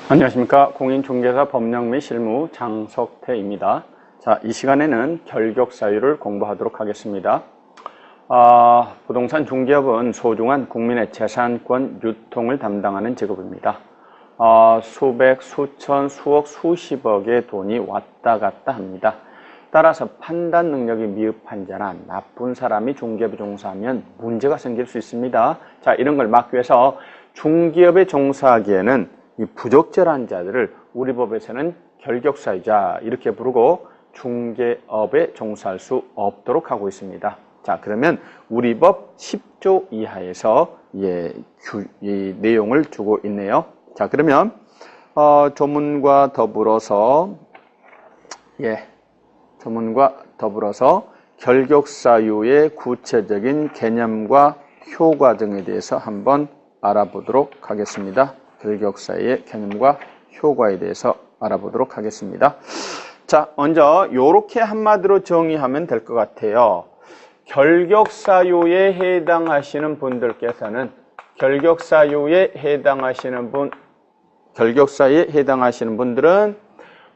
안녕하십니까. 공인중개사 법령 및 실무 장석태입니다. 자, 이 시간에는 결격사유를 공부하도록 하겠습니다. 부동산 중개업은 소중한 국민의 재산권 유통을 담당하는 직업입니다. 수백, 수천, 수억, 수십억의 돈이 왔다 갔다 합니다. 따라서 판단 능력이 미흡한 자나 나쁜 사람이 중개업에 종사하면 문제가 생길 수 있습니다. 자, 이런 걸 막기 위해서 중개업에 종사하기에는 이 부적절한 자들을 우리 법에서는 결격사유자 이렇게 부르고 중개업에 종사할 수 없도록 하고 있습니다. 자, 그러면 우리 법 10조 이하에서 이 내용을 주고 있네요. 자, 그러면 조문과 더불어서 결격사유의 구체적인 개념과 효과 등에 대해서 한번 알아보도록 하겠습니다. 결격사유의 개념과 효과에 대해서 알아보도록 하겠습니다. 자, 먼저 이렇게 한마디로 정의하면 될 것 같아요. 결격사유에 해당하시는 분들께서는 결격사유에 해당하시는 분들은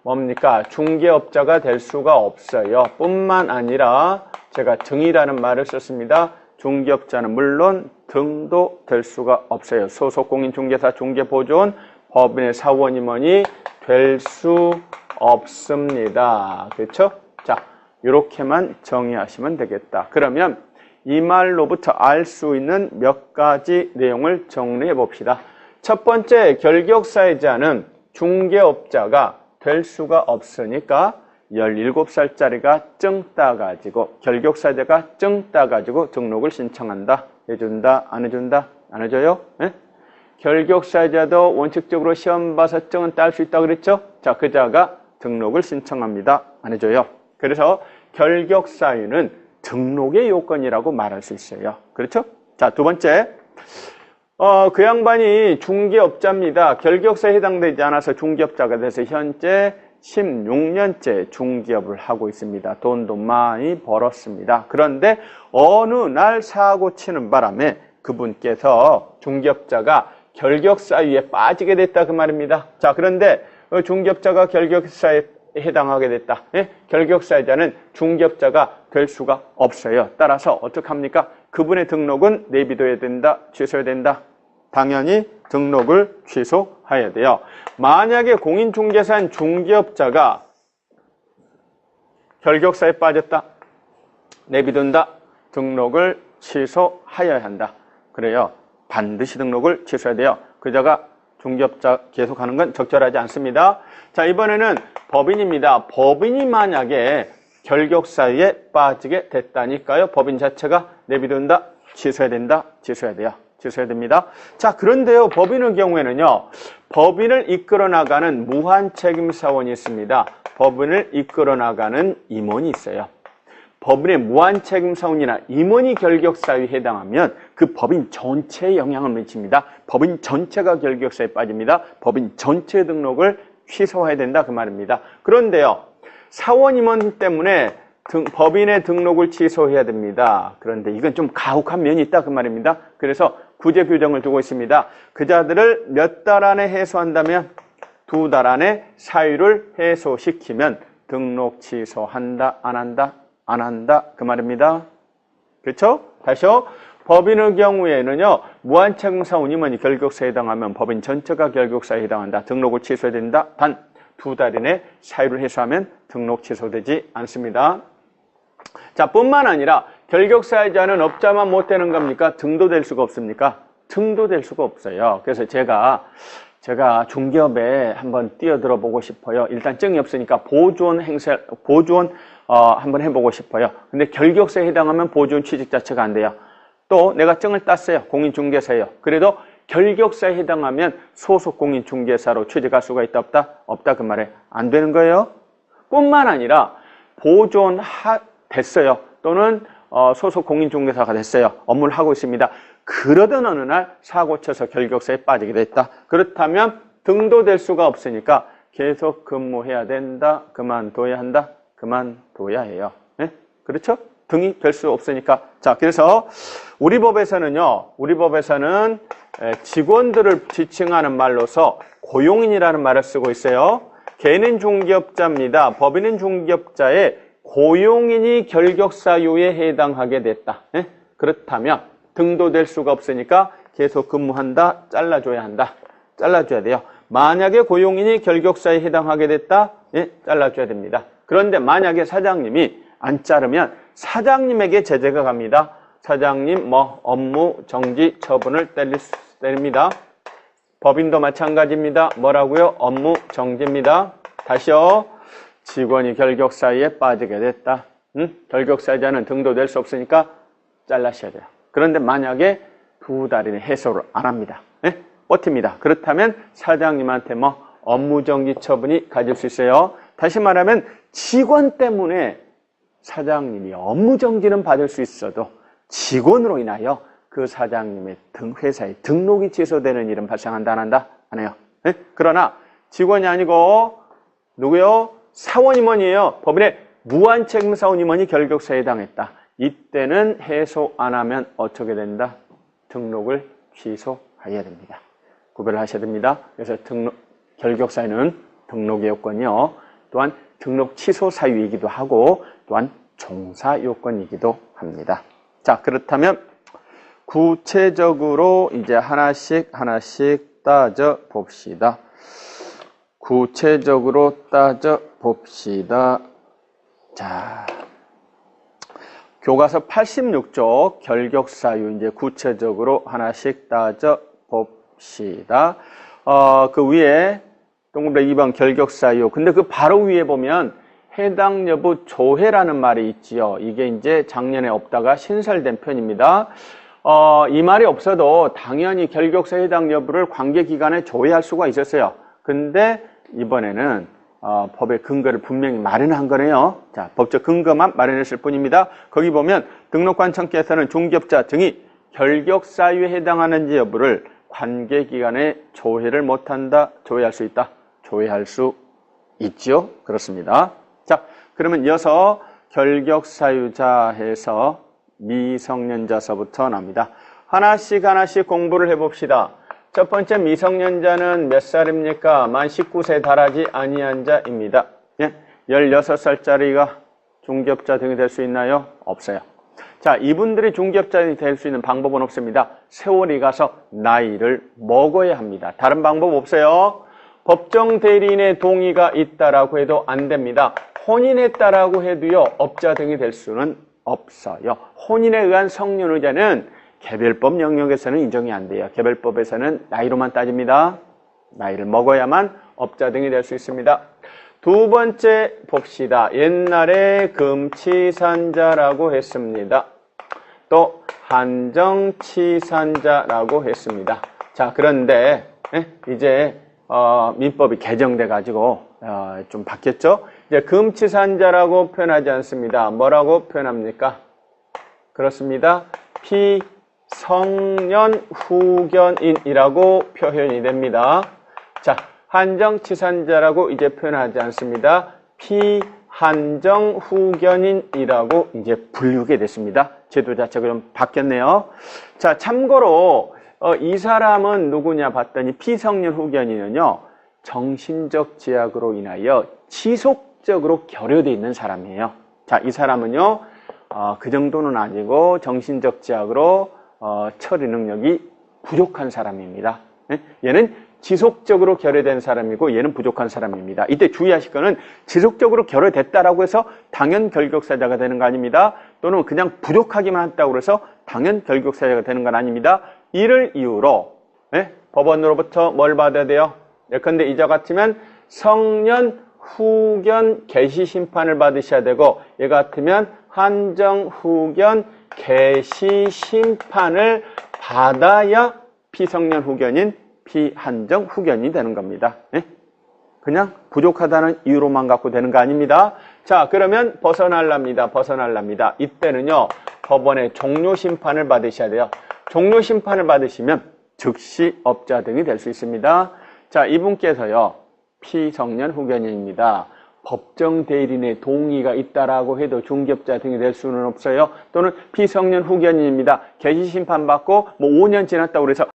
뭡니까? 중개업자가 될 수가 없어요. 뿐만 아니라 제가 등이라는 말을 썼습니다. 중개업자는 물론 등도 될 수가 없어요. 소속공인중개사 중개보조원 법인의 사원임원이 될 수 없습니다. 그렇죠? 자, 이렇게만 정의하시면 되겠다. 그러면 이 말로부터 알 수 있는 몇 가지 내용을 정리해 봅시다. 첫 번째, 결격사유자는 중개업자가 될 수가 없으니까 17살짜리가 증 따가지고 결격사유자가 증 따가지고 등록을 신청한다. 해준다? 안 해준다? 안 해줘요? 네? 결격사유자도 원칙적으로 시험 봐서 증은 딸 수 있다고 그랬죠? 자, 그자가 등록을 신청합니다. 안 해줘요? 그래서 결격사유는 등록의 요건이라고 말할 수 있어요. 그렇죠? 자, 두 번째, 그 양반이 중개업자입니다. 결격사유에 해당되지 않아서 중개업자가 돼서 현재 16년째 중개업을 하고 있습니다. 돈도 많이 벌었습니다. 그런데 어느 날 사고 치는 바람에 그분께서 중개업자가 결격사유에 빠지게 됐다 그 말입니다. 자, 그런데 중개업자가 결격사유에 해당하게 됐다. 예? 결격사유자는 중개업자가 될 수가 없어요. 따라서 어떡합니까? 그분의 등록은 내비둬야 된다, 취소해야 된다. 당연히 등록을 취소해야 돼요. 만약에 공인중개사인 중개업자가 결격사유에 빠졌다, 내비둔다, 등록을 취소하여야 한다. 그래요. 반드시 등록을 취소해야 돼요. 그자가 중개업자 계속하는 건 적절하지 않습니다. 자, 이번에는 법인입니다. 법인이 만약에 결격사유에 빠지게 됐다니까요. 법인 자체가 내비둔다, 취소해야 된다, 취소해야 돼요. 취소해야 됩니다. 자, 그런데요, 법인의 경우에는요, 법인을 이끌어 나가는 무한책임사원이 있습니다. 법인을 이끌어 나가는 임원이 있어요. 법인의 무한책임사원이나 임원이 결격사유에 해당하면 그 법인 전체에 영향을 미칩니다. 법인 전체가 결격사유에 빠집니다. 법인 전체 등록을 취소해야 된다 그 말입니다. 그런데요, 사원 임원 때문에 법인의 등록을 취소해야 됩니다. 그런데 이건 좀 가혹한 면이 있다 그 말입니다. 그래서 구제 규정을 두고 있습니다. 그자들을 몇 달 안에 해소한다면 2달 안에 사유를 해소시키면 등록 취소한다, 안 한다? 안 한다 그 말입니다. 그렇죠? 다시요. 법인의 경우에는요, 무한책임사원 임원이 결격사유에 해당하면 법인 전체가 결격사유에 해당한다. 등록을 취소해야 된다. 단 2달 이내 사유를 해소하면 등록 취소되지 않습니다. 자, 뿐만 아니라 결격사유자는 업자만 못 되는 겁니까? 등도 될 수가 없습니까? 등도 될 수가 없어요. 그래서 제가 중개업에 한번 뛰어들어 보고 싶어요. 일단 증이 없으니까 보조원 한번 해보고 싶어요. 근데 결격사유에 해당하면 보조원 취직 자체가 안 돼요. 또 내가 증을 땄어요. 공인중개사예요. 그래도 결격사유에 해당하면 소속 공인중개사로 취직할 수가 있다 없다? 없다 그 말에 안 되는 거예요. 뿐만 아니라 보조원 됐어요. 또는 소속 공인중개사가 됐어요. 업무를 하고 있습니다. 그러던 어느 날 사고 쳐서 결격사유에 빠지게 됐다. 그렇다면 등도 될 수가 없으니까 계속 근무해야 된다. 그만둬야 한다. 그만둬야 해요. 네? 그렇죠? 등이 될 수 없으니까. 자, 그래서 우리 법에서는 직원들을 지칭하는 말로서 고용인이라는 말을 쓰고 있어요. 개는 중개업자입니다. 법인은 중개업자의 고용인이 결격사유에 해당하게 됐다. 예? 그렇다면 등도 될 수가 없으니까 계속 근무한다, 잘라줘야 한다. 잘라줘야 돼요. 만약에 고용인이 결격사유에 해당하게 됐다, 예? 잘라줘야 됩니다. 그런데 만약에 사장님이 안 자르면 사장님에게 제재가 갑니다. 사장님 업무 정지 처분을 때립니다. 법인도 마찬가지입니다. 뭐라고요? 업무 정지입니다. 다시요. 직원이 결격 사유에 빠지게 됐다. 결격사유자는 등도 될 수 없으니까 잘라셔야 돼요. 그런데 만약에 2달이나 해소를 안 합니다. 네? 버팁니다. 그렇다면 사장님한테 업무 정지 처분이 가질 수 있어요. 다시 말하면 직원 때문에 사장님이 업무 정지는 받을 수 있어도 직원으로 인하여 그 사장님의 회사에 등록이 취소되는 일은 발생한다, 안 한다? 안 해요. 네? 그러나 직원이 아니고 누구요? 사원임원이에요. 법인의 무한책임 사원임원이 결격사유에 해당했다. 이때는 해소 안 하면 어떻게 된다? 등록을 취소해야 됩니다. 구별을 하셔야 됩니다. 그래서 결격사유는 등록의 요건이요. 또한 등록 취소 사유이기도 하고 또한 종사 요건이기도 합니다. 자, 그렇다면 구체적으로 이제 하나씩 따져 봅시다. 구체적으로 따져 봅시다. 자, 교과서 86쪽 결격사유 이제 구체적으로 하나씩 따져 봅시다. 그 위에 동그라미 2번 결격사유. 근데 그 바로 위에 보면 해당 여부 조회라는 말이 있지요. 이게 이제 작년에 없다가 신설된 편입니다. 이 말이 없어도 당연히 결격사유 해당 여부를 관계기관에 조회할 수가 있었어요. 근데 이번에는 법의 근거를 분명히 마련한 거네요. 자, 법적 근거만 마련했을 뿐입니다. 거기 보면 등록관청께서는 중개업자 등이 결격사유에 해당하는지 여부를 관계기관에 조회를 못한다, 조회할 수 있다, 조회할 수 있죠. 그렇습니다. 자, 그러면 이어서 결격사유자 해서 미성년자서부터 납니다. 하나씩 공부를 해봅시다. 첫 번째 미성년자는 몇 살입니까? 만 19세 달하지 아니한 자입니다. 예? 16살짜리가 중개업자 등이 될 수 있나요? 없어요. 자, 이분들이 중개업자들이 될 수 있는 방법은 없습니다. 세월이 가서 나이를 먹어야 합니다. 다른 방법 없어요. 법정 대리인의 동의가 있다라고 해도 안 됩니다. 혼인했다라고 해도요, 업자 등이 될 수는 없어요. 혼인에 의한 성년의자는 개별법 영역에서는 인정이 안 돼요. 개별법에서는 나이로만 따집니다. 나이를 먹어야만 업자 등이 될 수 있습니다. 두 번째 봅시다. 옛날에 금치산자라고 했습니다. 또 한정치산자라고 했습니다. 자, 그런데 이제 민법이 개정돼 가지고 좀 바뀌었죠. 이제 금치산자라고 표현하지 않습니다. 뭐라고 표현합니까? 그렇습니다. 피성년 후견인이라고 표현이 됩니다. 자, 한정치산자라고 이제 표현하지 않습니다. 피한정 후견인이라고 이제 불리게 됐습니다. 제도 자체가 좀 바뀌었네요. 자, 참고로 이 사람은 누구냐 봤더니 피성년 후견인은요, 정신적 제약으로 인하여 지속적으로 결여되어 있는 사람이에요. 자, 이 사람은요, 그 정도는 아니고 정신적 제약으로 처리 능력이 부족한 사람입니다. 얘는 지속적으로 결여된 사람이고 얘는 부족한 사람입니다. 이때 주의하실 거는 지속적으로 결여됐다라고 해서 당연 결격사유자가 되는 거 아닙니다. 또는 그냥 부족하기만 했다고 해서 당연 결격사유자가 되는 건 아닙니다. 이를 이유로 법원으로부터 뭘 받아야 돼요? 예컨대 이자 같으면 성년 후견 개시 심판을 받으셔야 되고, 얘 같으면 한정 후견 개시 심판을 받아야 피성년 후견인 피한정 후견이 되는 겁니다. 그냥 부족하다는 이유로만 갖고 되는 거 아닙니다. 자, 그러면 벗어날랍니다. 이때는요, 법원의 종료 심판을 받으셔야 돼요. 종료 심판을 받으시면 즉시 업자 등이 될 수 있습니다. 자, 이분께서요, 피성년 후견인입니다. 법정 대리인의 동의가 있다라고 해도 중개업자 등이 될 수는 없어요. 또는 피성년 후견인입니다. 개시 심판받고 5년 지났다고 그래서